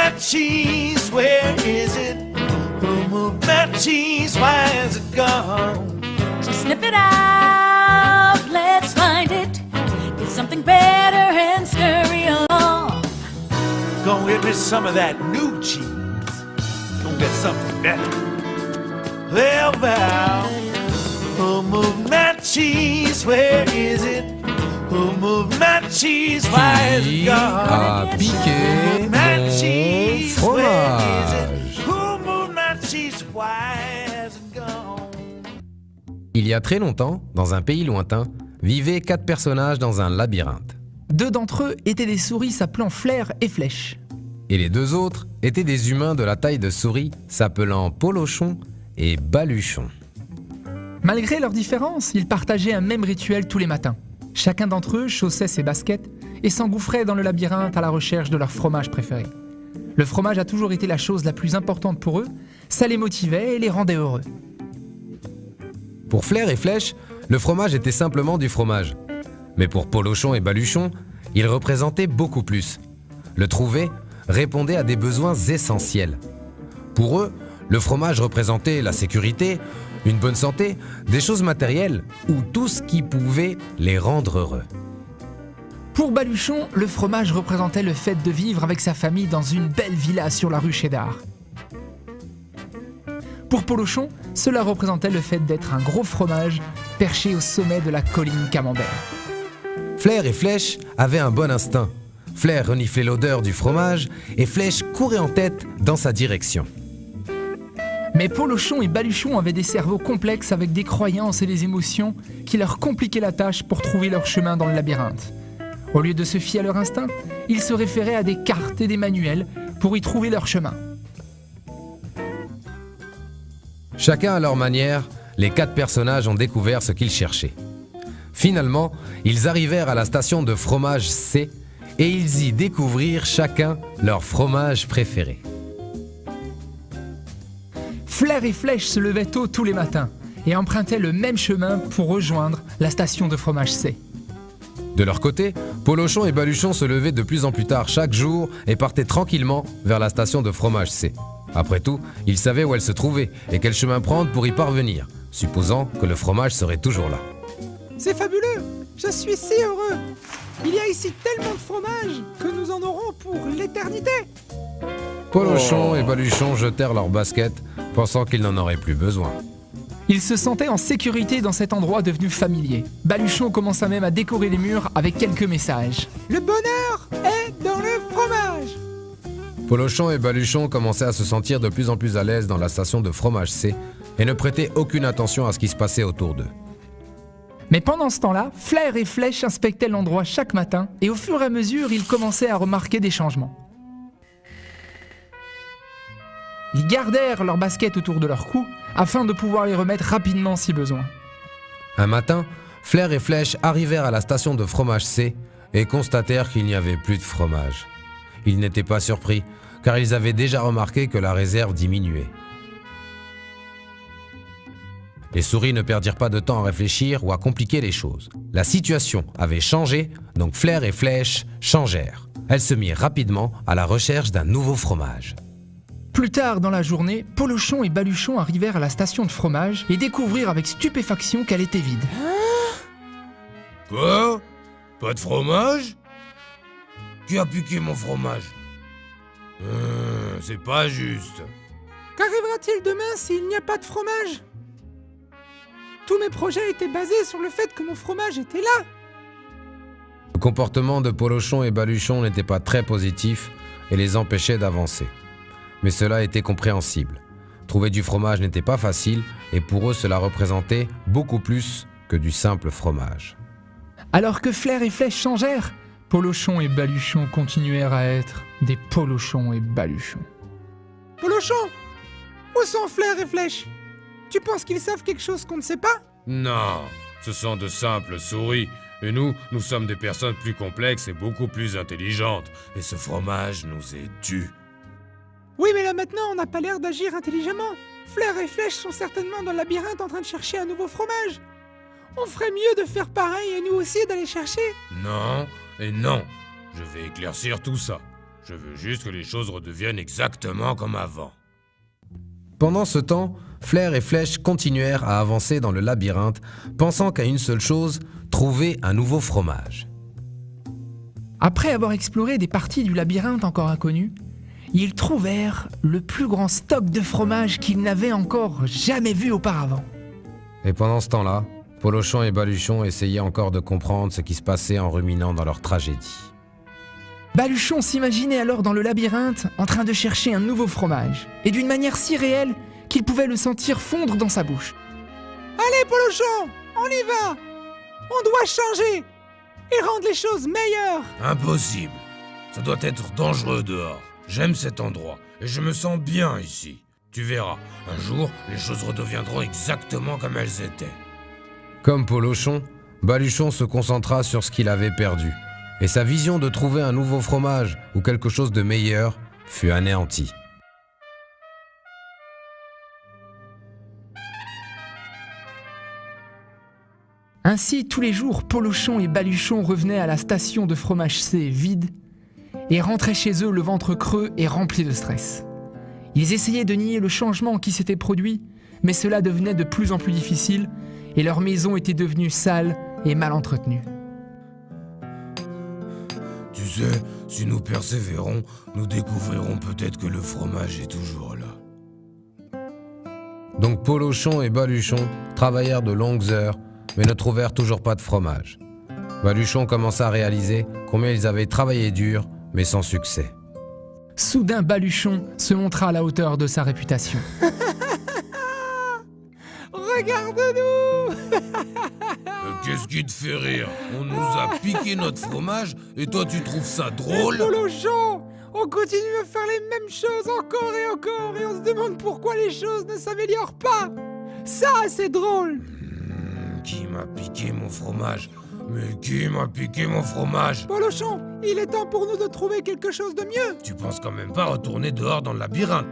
my cheese? Where is it? Who moved my cheese? Why is it gone? So sniff it out, let's find it. Get something better and scurry along. Gonna get me some of that new cheese. Gonna get something better. Well, who moved my cheese? Where is it? Who moved my cheese? Why is it Qui gone? a piqué mon fromage? Who moved my cheese? Why is it gone? Il y a très longtemps, dans un pays lointain, vivaient 4 personnages dans un labyrinthe. 2 d'entre eux étaient des souris s'appelant Flair et Flèche. Et les 2 autres étaient des humains de la taille de souris s'appelant Polochon et Baluchon. Malgré leurs différences, ils partageaient un même rituel tous les matins. Chacun d'entre eux chaussait ses baskets et s'engouffrait dans le labyrinthe à la recherche de leur fromage préféré. Le fromage a toujours été la chose la plus importante pour eux, ça les motivait et les rendait heureux. Pour Flair et Flèche, le fromage était simplement du fromage. Mais pour Polochon et Baluchon, il représentait beaucoup plus. Le trouver répondait à des besoins essentiels. Pour eux, le fromage représentait la sécurité, une bonne santé, des choses matérielles ou tout ce qui pouvait les rendre heureux. Pour Baluchon, le fromage représentait le fait de vivre avec sa famille dans une belle villa sur la rue Cheddar. Pour Polochon, cela représentait le fait d'être un gros fromage perché au sommet de la colline Camembert. Flair et Flèche avaient un bon instinct. Flair reniflait l'odeur du fromage et Flèche courait en tête dans sa direction. Mais Polochon et Baluchon avaient des cerveaux complexes avec des croyances et des émotions qui leur compliquaient la tâche pour trouver leur chemin dans le labyrinthe. Au lieu de se fier à leur instinct, ils se référaient à des cartes et des manuels pour y trouver leur chemin. Chacun à leur manière, les 4 personnages ont découvert ce qu'ils cherchaient. Finalement, ils arrivèrent à la station de fromage C et ils y découvrirent chacun leur fromage préféré. Flair et Flèche se levaient tôt tous les matins et empruntaient le même chemin pour rejoindre la station de fromage C. De leur côté, Polochon et Baluchon se levaient de plus en plus tard chaque jour et partaient tranquillement vers la station de fromage C. Après tout, ils savaient où elle se trouvait et quel chemin prendre pour y parvenir, supposant que le fromage serait toujours là. C'est fabuleux! Je suis si heureux! Il y a ici tellement de fromage que nous en aurons pour l'éternité! Polochon et Baluchon jetèrent leurs baskets, pensant qu'ils n'en auraient plus besoin. Ils se sentaient en sécurité dans cet endroit devenu familier. Baluchon commença même à décorer les murs avec quelques messages. Le bonheur est dans le fromage! Polochon et Baluchon commençaient à se sentir de plus en plus à l'aise dans la station de fromage C et ne prêtaient aucune attention à ce qui se passait autour d'eux. Mais pendant ce temps-là, Flair et Flèche inspectaient l'endroit chaque matin et au fur et à mesure, ils commençaient à remarquer des changements. Ils gardèrent leurs baskets autour de leur cou afin de pouvoir les remettre rapidement si besoin. Un matin, Flair et Flèche arrivèrent à la station de fromage C et constatèrent qu'il n'y avait plus de fromage. Ils n'étaient pas surpris, car ils avaient déjà remarqué que la réserve diminuait. Les souris ne perdirent pas de temps à réfléchir ou à compliquer les choses. La situation avait changé, donc Flair et Flèche changèrent. Elles se mirent rapidement à la recherche d'un nouveau fromage. Plus tard dans la journée, Polochon et Baluchon arrivèrent à la station de fromage et découvrirent avec stupéfaction qu'elle était vide. Quoi? Pas de fromage? Qui a piqué mon fromage? C'est pas juste. Qu'arrivera-t-il demain s'il n'y a pas de fromage? Tous mes projets étaient basés sur le fait que mon fromage était là. Le comportement de Polochon et Baluchon n'était pas très positif et les empêchait d'avancer. Mais cela était compréhensible. Trouver du fromage n'était pas facile et pour eux cela représentait beaucoup plus que du simple fromage. Alors que Flair et Flèche changèrent, Polochon et Baluchon continuèrent à être des Polochons et Baluchons. Polochon, où sont Flair et Flèche? Tu penses qu'ils savent quelque chose qu'on ne sait pas? Non, ce sont de simples souris. Et nous sommes des personnes plus complexes et beaucoup plus intelligentes. Et ce fromage nous est dû. Oui, mais là maintenant, on n'a pas l'air d'agir intelligemment. Flair et Flèche sont certainement dans le labyrinthe en train de chercher un nouveau fromage. On ferait mieux de faire pareil et nous aussi d'aller chercher. Non et non. Je vais éclaircir tout ça. Je veux juste que les choses redeviennent exactement comme avant. Pendant ce temps, Flair et Flèche continuèrent à avancer dans le labyrinthe, pensant qu'à une seule chose, trouver un nouveau fromage. Après avoir exploré des parties du labyrinthe encore inconnues, ils trouvèrent le plus grand stock de fromage qu'ils n'avaient encore jamais vu auparavant. Et pendant ce temps-là, Polochon et Baluchon essayaient encore de comprendre ce qui se passait en ruminant dans leur tragédie. Baluchon s'imaginait alors dans le labyrinthe en train de chercher un nouveau fromage, et d'une manière si réelle qu'il pouvait le sentir fondre dans sa bouche. Allez, Polochon, on y va. On doit changer et rendre les choses meilleures. Impossible. Ça doit être dangereux dehors. J'aime cet endroit et je me sens bien ici. Tu verras, un jour, les choses redeviendront exactement comme elles étaient. Comme Polochon, Baluchon se concentra sur ce qu'il avait perdu, et sa vision de trouver un nouveau fromage ou quelque chose de meilleur fut anéantie. Ainsi, tous les jours, Polochon et Baluchon revenaient à la station de fromage C vide et rentraient chez eux le ventre creux et rempli de stress. Ils essayaient de nier le changement qui s'était produit, mais cela devenait de plus en plus difficile et leur maison était devenue sale et mal entretenue. Tu sais, si nous persévérons, nous découvrirons peut-être que le fromage est toujours là. Donc Polochon et Baluchon travaillèrent de longues heures, mais ne trouvèrent toujours pas de fromage. Baluchon commença à réaliser combien ils avaient travaillé dur, mais sans succès. Soudain, Baluchon se montra à la hauteur de sa réputation. Regarde-nous. Qu'est-ce qui te fait rire? On nous a piqué notre fromage et toi tu trouves ça drôle? Polochon, on continue à faire les mêmes choses encore et on se demande pourquoi les choses ne s'améliorent pas. Ça, c'est drôle. Qui m'a piqué mon fromage? Mais qui m'a piqué mon fromage? Polochon, il est temps pour nous de trouver quelque chose de mieux. Tu penses quand même pas retourner dehors dans le labyrinthe?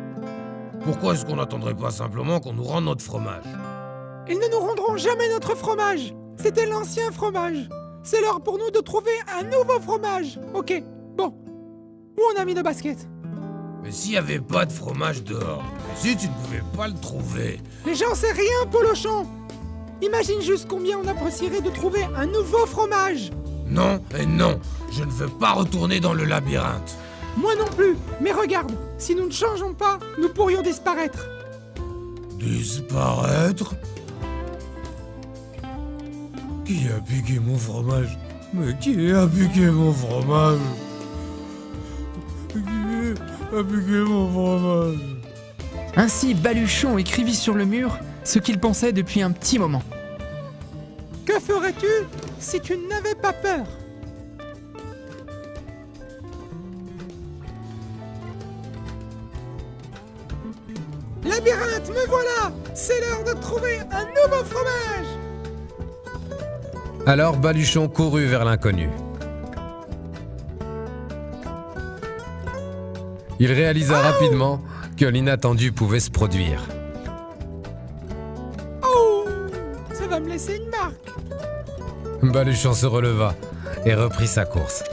Pourquoi est-ce qu'on n'attendrait pas simplement qu'on nous rende notre fromage? Ils ne nous rendront jamais notre fromage. C'était l'ancien fromage. C'est l'heure pour nous de trouver un nouveau fromage. Ok, bon. Où on a mis nos baskets? Mais s'il n'y avait pas de fromage dehors, et si tu ne pouvais pas le trouver? Mais j'en sais rien, Polochon. Imagine juste combien on apprécierait de trouver un nouveau fromage. Non et non, je ne veux pas retourner dans le labyrinthe. Moi non plus, mais regarde, si nous ne changeons pas, nous pourrions disparaître. Disparaître? Qui a piqué mon fromage? Mais qui a piqué mon fromage? Qui a piqué mon fromage? Ainsi, Baluchon écrivit sur le mur ce qu'il pensait depuis un petit moment. Que ferais-tu si tu n'avais pas peur? Labyrinthe, me voilà! C'est l'heure de trouver un nouveau fromage! Alors Baluchon courut vers l'inconnu. Il réalisa rapidement que l'inattendu pouvait se produire. Oh! Ça va me laisser une marque! Baluchon se releva et reprit sa course.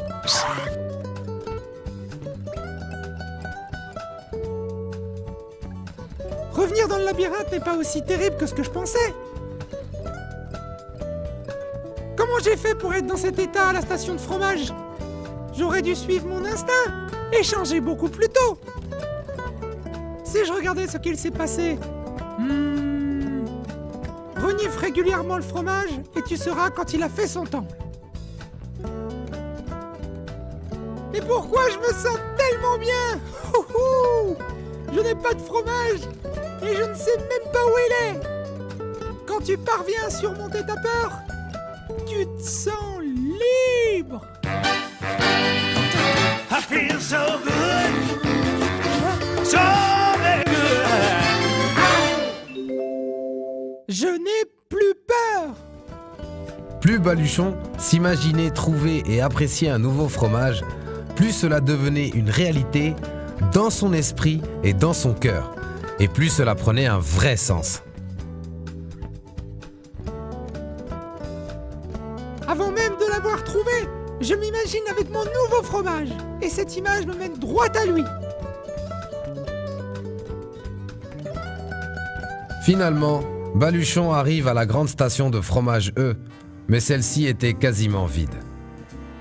Revenir dans le labyrinthe n'est pas aussi terrible que ce que je pensais. Comment j'ai fait pour être dans cet état à la station de fromage? J'aurais dû suivre mon instinct et changer beaucoup plus tôt. Si je regardais ce qu'il s'est passé... Renifle régulièrement le fromage et tu sauras quand il a fait son temps. Mais pourquoi je me sens tellement bien? Je n'ai pas de fromage et je ne sais même pas où il est. Quand tu parviens à surmonter ta peur, tu te sens libre. I feel so good, so very good. Je n'ai plus peur. Plus Baluchon s'imaginait trouver et apprécier un nouveau fromage, plus cela devenait une réalité dans son esprit et dans son cœur, et plus cela prenait un vrai sens. Avant même de l'avoir trouvé, Je m'imagine avec mon nouveau fromage, et cette image me mène droit à lui. Finalement, Baluchon arrive à la grande station de fromage E, mais celle-ci était quasiment vide.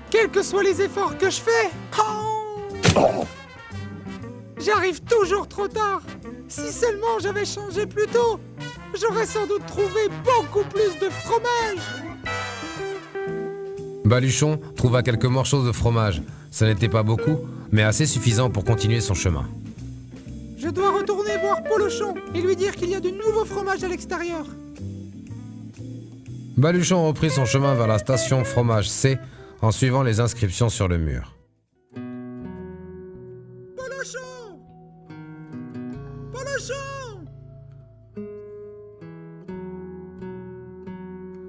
Quels que soient les efforts que je fais, j'arrive toujours trop tard. Si seulement j'avais changé plus tôt, j'aurais sans doute trouvé beaucoup plus de fromage. Baluchon trouva quelques morceaux de fromage. Ce n'était pas beaucoup, mais assez suffisant pour continuer son chemin. Je dois retourner voir Polochon et lui dire qu'il y a du nouveau fromage à l'extérieur. Baluchon reprit son chemin vers la station fromage C en suivant les inscriptions sur le mur. Polochon! Polochon!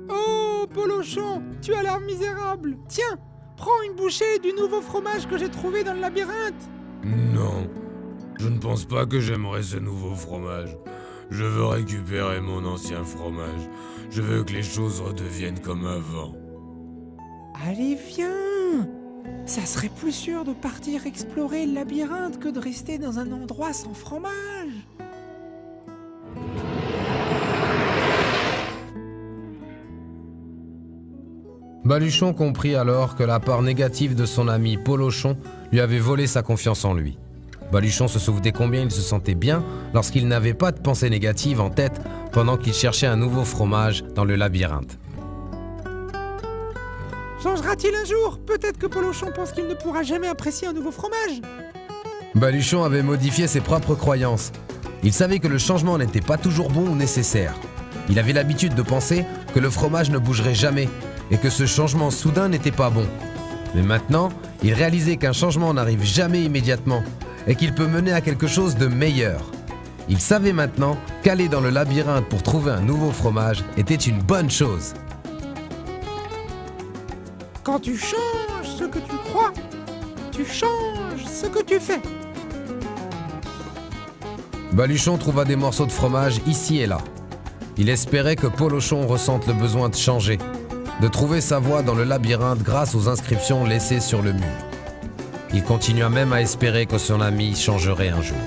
Oh, Polochon, tu as l'air misérable. Tiens, prends une bouchée du nouveau fromage que j'ai trouvé dans le labyrinthe. Non, je ne pense pas que j'aimerais ce nouveau fromage. Je veux récupérer mon ancien fromage. Je veux que les choses redeviennent comme avant. Allez, viens! Ça serait plus sûr de partir explorer le labyrinthe que de rester dans un endroit sans fromage. Baluchon comprit alors que la part négative de son ami Polochon lui avait volé sa confiance en lui. Baluchon se souvenait combien il se sentait bien lorsqu'il n'avait pas de pensée négative en tête pendant qu'il cherchait un nouveau fromage dans le labyrinthe. Changera-t-il un jour? Peut-être que Polochon pense qu'il ne pourra jamais apprécier un nouveau fromage. Baluchon avait modifié ses propres croyances. Il savait que le changement n'était pas toujours bon ou nécessaire. Il avait l'habitude de penser que le fromage ne bougerait jamais et que ce changement soudain n'était pas bon. Mais maintenant, il réalisait qu'un changement n'arrive jamais immédiatement et qu'il peut mener à quelque chose de meilleur. Il savait maintenant qu'aller dans le labyrinthe pour trouver un nouveau fromage était une bonne chose. Quand tu changes ce que tu crois, tu changes ce que tu fais. Baluchon trouva des morceaux de fromage ici et là. Il espérait que Polochon ressente le besoin de changer, de trouver sa voie dans le labyrinthe grâce aux inscriptions laissées sur le mur. Il continua même à espérer que son ami changerait un jour.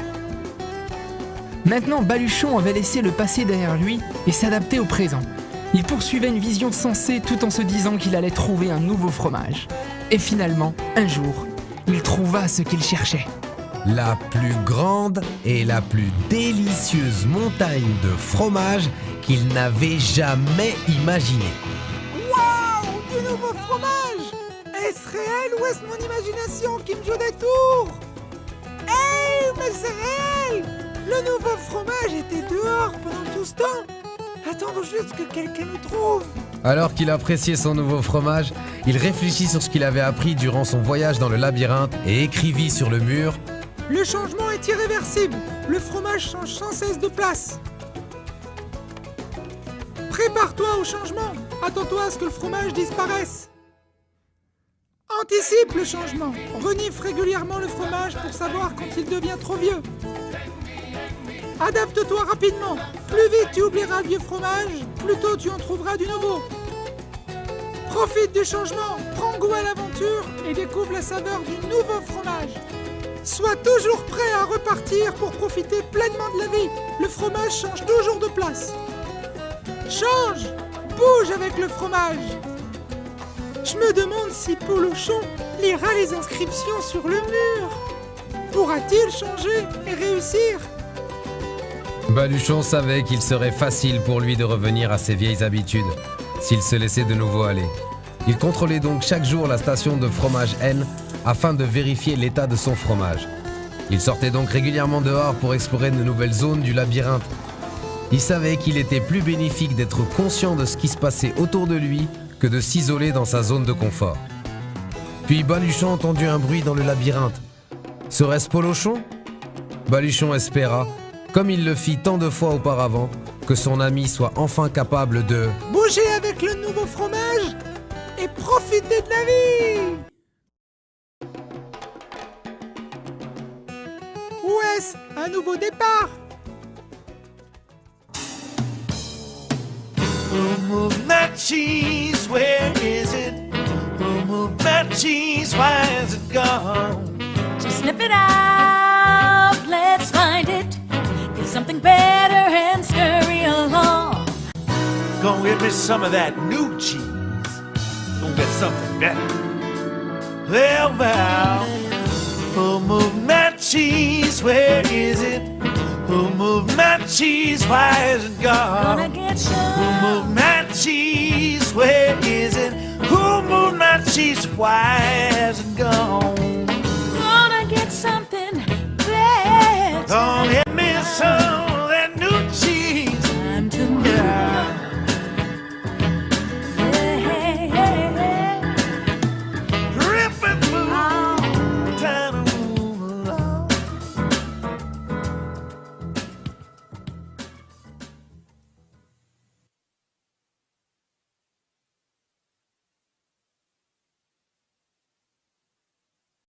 Maintenant, Baluchon avait laissé le passé derrière lui et s'adaptait au présent. Il poursuivait une vision sensée tout en se disant qu'il allait trouver un nouveau fromage. Et finalement, un jour, il trouva ce qu'il cherchait. La plus grande et la plus délicieuse montagne de fromage qu'il n'avait jamais imaginée. Waouh! Du nouveau fromage! Est-ce réel ou est-ce mon imagination qui me joue des tours? Hey, mais c'est réel! Le nouveau fromage était dehors pendant tout ce temps. Attendons juste que quelqu'un le trouve. Alors qu'il appréciait son nouveau fromage, il réfléchit sur ce qu'il avait appris durant son voyage dans le labyrinthe et écrivit sur le mur « Le changement est irréversible. Le fromage change sans cesse de place. Prépare-toi au changement. Attends-toi à ce que le fromage disparaisse. Anticipe le changement. Renifle régulièrement le fromage pour savoir quand il devient trop vieux. Adapte-toi rapidement. Plus vite tu oublieras le vieux fromage, plus tôt tu en trouveras du nouveau. Profite du changement, prends goût à l'aventure et découvre la saveur du nouveau fromage. Sois toujours prêt à repartir pour profiter pleinement de la vie. Le fromage change toujours de place. Change, bouge avec le fromage. Je me demande si Polochon lira les inscriptions sur le mur. Pourra-t-il changer et réussir ? Baluchon savait qu'il serait facile pour lui de revenir à ses vieilles habitudes s'il se laissait de nouveau aller. Il contrôlait donc chaque jour la station de fromage N afin de vérifier l'état de son fromage. Il sortait donc régulièrement dehors pour explorer de nouvelles zones du labyrinthe. Il savait qu'il était plus bénéfique d'être conscient de ce qui se passait autour de lui que de s'isoler dans sa zone de confort. Puis Baluchon entendit un bruit dans le labyrinthe. Serait-ce Polochon ? Baluchon espéra, comme il le fit tant de fois auparavant, que son ami soit enfin capable de bouger avec le nouveau fromage et profiter de la vie. Ou est-ce un nouveau départ? Move that cheese, where is it? moved my cheese? Why is it gone? So snip it out, let's find it. Get something better and scurry along. Gonna get me some of that new cheese. Gonna get something better. Well, who moved my cheese? Where is it? Who moved my cheese? Why is it gone? Gonna get Who some. moved my cheese? Where is it? Who moved my cheese? Why is it gone?